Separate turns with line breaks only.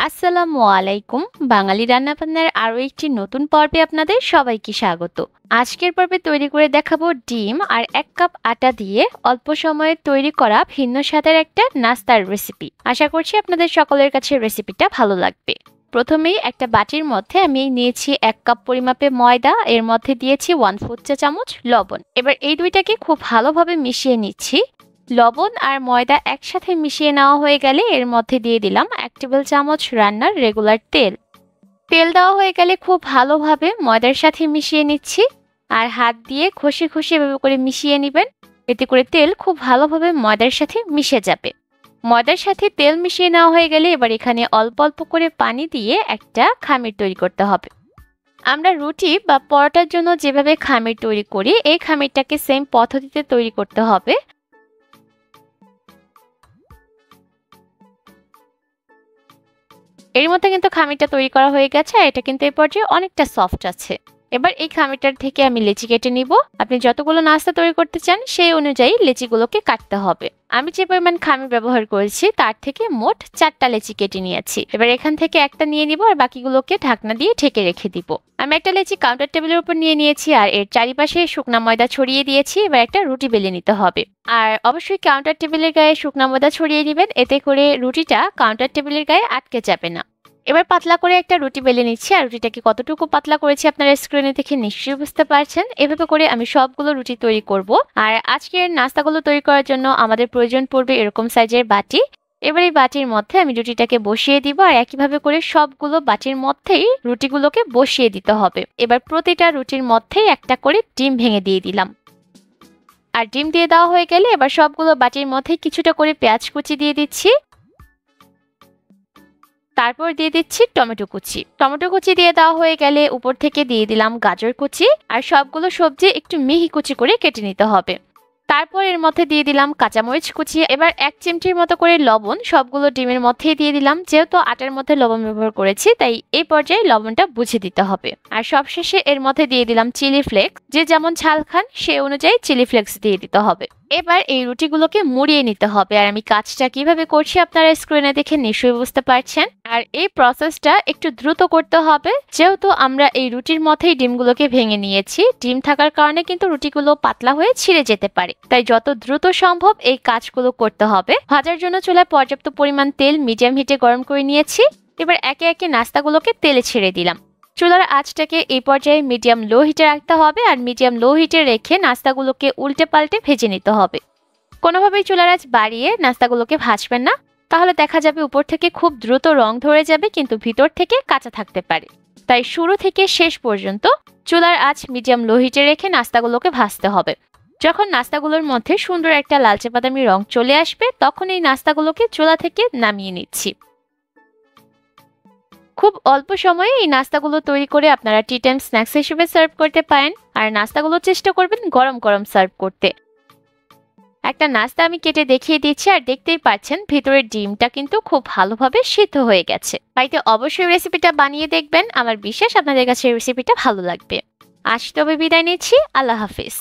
আসসালামু আলাইকুম। বাঙালি রান্নাবান্নার আরো একটি নতুন পর্বে আপনাদের সবাইকে স্বাগত। আজকের পর্বে তৈরি করে দেখাবো ডিম আর 1 কাপ আটা দিয়ে অল্প সময়ে তৈরি করা ভিন্ন স্বাদের একটা নাস্তার রেসিপি। আশা করছি আপনাদের সকলের কাছে রেসিপিটা ভালো লাগবে। প্রথমেই একটা বাটির মধ্যে আমি নিয়েছি 1 কাপ পরিমাপে ময়দা, এর মধ্যে দিয়েছি 1/4 চা চামচ লবণ। এবার এই দুইটাকে খুব ভালোভাবে মিশিয়ে নিচ্ছি। লবণ আর ময়দা একসাথে মিশিয়ে নেওয়া হয়ে গেলে এর মধ্যে দিয়ে দিলাম 1 টেবিল চামচ রান্নার রেগুলার তেল। তেল দেওয়া হয়ে গেলে খুব ভালোভাবে ময়দার সাথে মিশিয়ে নিচ্ছি আর হাত দিয়ে ঘষে ঘষে এভাবে করে মিশিয়ে নেবেন। এতে করে তেল খুব ভালোভাবে ময়দার সাথে মিশে যাবে। ময়দার সাথে তেল মিশিয়ে নেওয়া হয়ে গেলে এবার এখানে অল্প অল্প করে পানি দিয়ে একটা খামির তৈরি করতে হবে। আমরা রুটি বা পরোটার জন্য যেভাবে খামির তৈরি করি এই খামিরটাকে সেম পদ্ধতিতে তৈরি করতে হবে। এর মধ্যে কিন্তু খামিরটা তৈরি করা হয়ে গেছে আর এটা কিন্তু এই পর্যায়ে অনেকটা সফট আছে। এবার এই খামিরটার থেকে আমি লেচি কেটে নিব। আপনি যতগুলো নাস্তা তৈরি করতে চান সেই অনুযায়ী লেচিগুলোকে কাটতে হবে। আমি যে পরিমাণ খামির ব্যবহার করেছি তার থেকে মোট 4টা লেচি কেটে নিয়েছি। এবার এখান থেকে একটা নিয়ে নিব আর বাকিগুলোকে ঢাকনা দিয়ে ঢেকে রেখে দিব। আমি একটা লেচি কাউন্টার টেবিলের উপর নিয়ে নিয়েছি আর এর চারিপাশে শুকনা ময়দা ছড়িয়ে দিয়েছি। এবার একটা রুটি বেলে নিতে হবে আর অবশ্যই কাউন্টার টেবিলের গায়ে শুকনা ময়দা ছড়িয়ে দিবেন, এতে করে রুটিটা কাউন্টার টেবিলের গায়ে আটকে যাবে না। এবার পাতলা করে একটা রুটি বেলে নিচ্ছি আর রুটিটাকে কতটুকু পাতলা করেছি আপনারা স্ক্রিনে দেখে নিশ্চয়ই বুঝতে পারছেন। এভাবে করে আমি সবগুলো রুটি তৈরি করব। আর আজকের নাস্তাগুলো তৈরি করার জন্য আমাদের প্রয়োজন পড়বে এরকম সাইজের বাটি। এবার এই বাটির মধ্যে আমি রুটিটাকে বসিয়ে দিব আর একইভাবে করে সবগুলো বাটির মধ্যেই রুটিগুলোকে বসিয়ে দিতে হবে। এবার প্রতিটা রুটির মধ্যেই একটা করে ডিম ভেঙে দিয়ে দিলাম। আর ডিম দিয়ে দেওয়া হয়ে গেলে এবার সবগুলো বাটির মধ্যে কিছুটা করে পেঁয়াজ কুচি দিয়ে দিচ্ছি। তারপর দিয়ে দিচ্ছি টমেটো কুচি। টমেটো কুচি দিয়ে দেওয়া হয়ে গেলে উপর থেকে দিয়ে দিলাম গাজর কুচি আর সবগুলো সবজি একটু মিহি কুচি করে কেটে নিতে হবে। তারপর এর মধ্যে দিয়ে দিলাম কাঁচামরিচ কুচি। এবার 1 চিমটির মতো করে লবণ সবগুলো ডিমের মধ্যেই দিয়ে দিলাম। যেহেতু আটার মধ্যে লবণ ব্যবহার করেছি তাই এই পর্যায়ে লবণটা বুঝে দিতে হবে। আর সবশেষে এর মধ্যে দিয়ে দিলাম চিলি ফ্লেক্স। যে যেমন ঝাল খান সেই অনুযায়ী চিলি ফ্লেক্স দিয়ে দিতে হবে। এবার এই রুটিগুলোকে মুড়িয়ে নিতে হবে আর আমি কাজটা কিভাবে করছি আপনারা স্ক্রিনে দেখে নিশ্চয়ই বুঝতে পারছেন। আর এই প্রসেসটা একটু দ্রুত করতে হবে, যেহেতু আমরা এই রুটির মধ্যেই ডিমগুলোকে ভেঙে নিয়েছি। ডিম থাকার কারণে কিন্তু রুটিগুলো পাতলা হয়ে ছিঁড়ে যেতে পারে, তাই যত দ্রুত সম্ভব এই কাজগুলো করতে হবে। ভাজার জন্য চুলায় পর্যাপ্ত পরিমাণ তেল মিডিয়াম হিটে গরম করে নিয়েছি। এবার একে একে নাস্তাগুলোকে তেলে ছেড়ে দিলাম। চুলার আঁচটাকে এই পর্যায়ে মিডিয়াম লো হিটে রাখতে হবে আর মিডিয়াম লো হিটে রেখে নাস্তাগুলোকে উল্টে পাল্টে ভেজে নিতে হবে। কোনোভাবেই চুলার আঁচ বাড়িয়ে নাস্তাগুলোকে ভাজবেন না, তাহলে দেখা যাবে উপর থেকে খুব দ্রুত রং ধরে যাবে কিন্তু ভিতর থেকে কাঁচা থাকতে পারে। তাই শুরু থেকে শেষ পর্যন্ত চুলার আঁচ মিডিয়াম লো হিটে রেখে নাস্তাগুলোকে ভাজতে হবে। যখন নাস্তাগুলোর মধ্যে সুন্দর একটা লালচে বাদামি রং চলে আসবে তখন এই নাস্তাগুলোকে চুলা থেকে নামিয়ে নিচ্ছি। খুব অল্প সময়ে এই নাস্তাগুলো তৈরি করে আপনারা টি টাইম স্ন্যাক্স হিসেবে সার্ভ করতে পারেন। আর নাস্তাগুলো চেষ্টা করবেন গরম গরম সার্ভ করতে। একটা নাস্তা আমি কেটে দেখিয়ে দিচ্ছি আর দেখতেই পাচ্ছেন ভিতরের ডিমটা কিন্তু খুব ভালোভাবে সিদ্ধ হয়ে গেছে। বাড়িতে অবশ্যই রেসিপিটা বানিয়ে দেখবেন, আমার বিশ্বাস আপনাদের কাছে রেসিপিটা ভালো লাগবে। আজ তবে বিদায় নিচ্ছি, আল্লাহ হাফিজ।